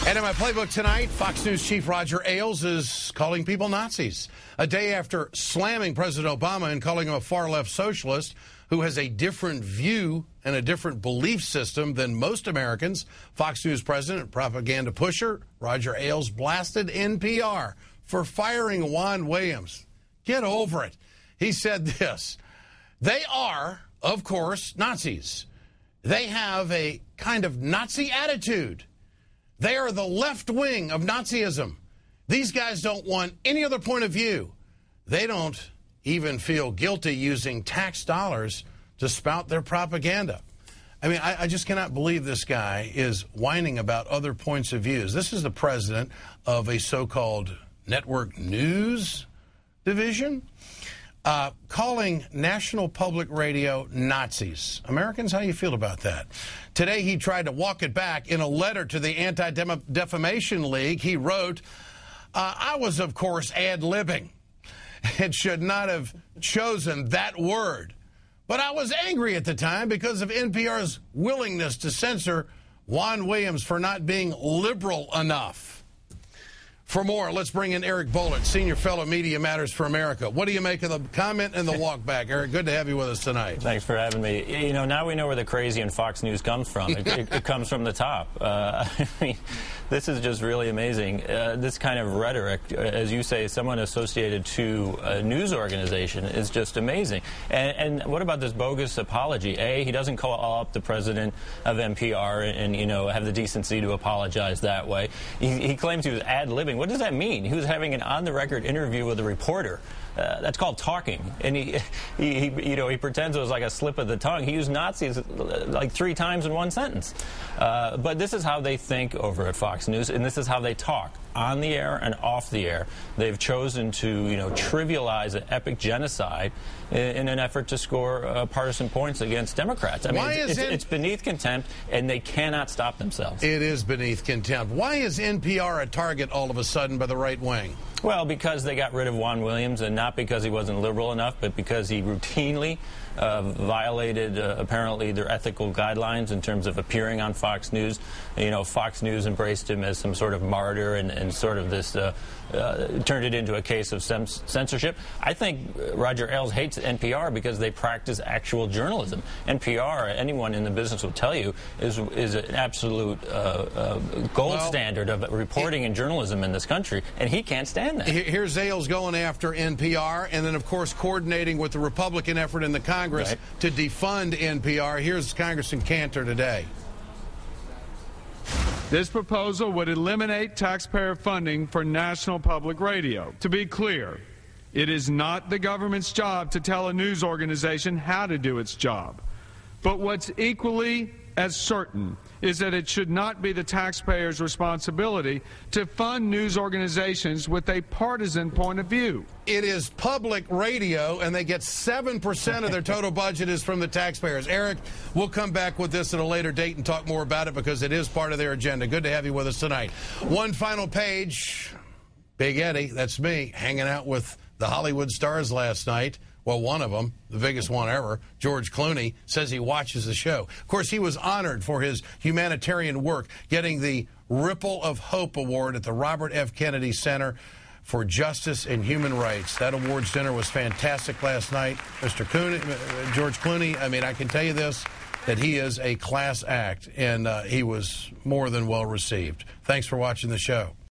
And in my playbook tonight, Fox News Chief Roger Ailes is calling people Nazis. A day after slamming President Obama and calling him a far-left socialist who has a different view and a different belief system than most Americans, Fox News president and propaganda pusher Roger Ailes blasted NPR for firing Juan Williams. Get over it. He said this: they are, of course, Nazis. They have a kind of Nazi attitude. They are the left wing of Nazism. These guys don't want any other point of view. They don't even feel guilty using tax dollars to spout their propaganda. I mean, I just cannot believe this guy is whining about other points of views. This is the president of a so-called network news division, calling National Public Radio Nazis. Americans, how do you feel about that? Today, he tried to walk it back. In a letter to the Anti-Defamation League, he wrote, I was, of course, ad-libbing and should not have chosen that word. But I was angry at the time because of NPR's willingness to censor Juan Williams for not being liberal enough. For more, let's bring in Eric Bollert, Senior Fellow Media Matters for America. What do you make of the comment and the walk back? Eric, good to have you with us tonight. Thanks for having me. You know, now we know where the crazy in Fox News comes from. It comes from the top. I mean, this is just really amazing. This kind of rhetoric, as you say, someone associated to a news organization is just amazing. And what about this bogus apology? He doesn't call up the president of NPR and, you know, have the decency to apologize that way. He claims he was ad-libbing. What does that mean? He was having an on-the-record interview with a reporter. That's called talking. And he pretends it was like a slip of the tongue. He used Nazis like 3 times in one sentence. But this is how they think over at Fox News, and this is how they talk on the air and off the air. They've chosen to, trivialize an epic genocide in an effort to score partisan points against Democrats. I mean, it's beneath contempt, and they cannot stop themselves. It is beneath contempt. Why is NPR a target all of a sudden by the right wing? Well, because they got rid of Juan Williams, and not because he wasn't liberal enough, but because he routinely violated, apparently, their ethical guidelines in terms of appearing on Fox News. Fox News embraced him as some sort of martyr and sort of this turned it into a case of censorship. I think Roger Ailes hates NPR because they practice actual journalism. NPR, anyone in the business will tell you, is an absolute gold standard of reporting and journalism in this country, and he can't stand that. Here's Ailes going after NPR, and then, of course, coordinating with the Republican effort in the Congress to defund NPR. Here's Congressman Cantor today. This proposal would eliminate taxpayer funding for National Public Radio. To be clear, it is not the government's job to tell a news organization how to do its job. But what's equally as certain is that it should not be the taxpayers' responsibility to fund news organizations with a partisan point of view. It is public radio, and they get 7% of their total budget is from the taxpayers. Eric, we'll come back with this at a later date and talk more about it because it is part of their agenda. Good to have you with us tonight. One final page. Big Eddie, that's me, hanging out with the Hollywood stars last night. Well, one of them, the biggest one ever, George Clooney, says he watches the show. Of course, he was honored for his humanitarian work, getting the Ripple of Hope Award at the Robert F. Kennedy Center for Justice and Human Rights. That awards dinner was fantastic last night. Mr. George Clooney, I mean, I can tell you this, that he is a class act, and he was more than well received. Thanks for watching the show.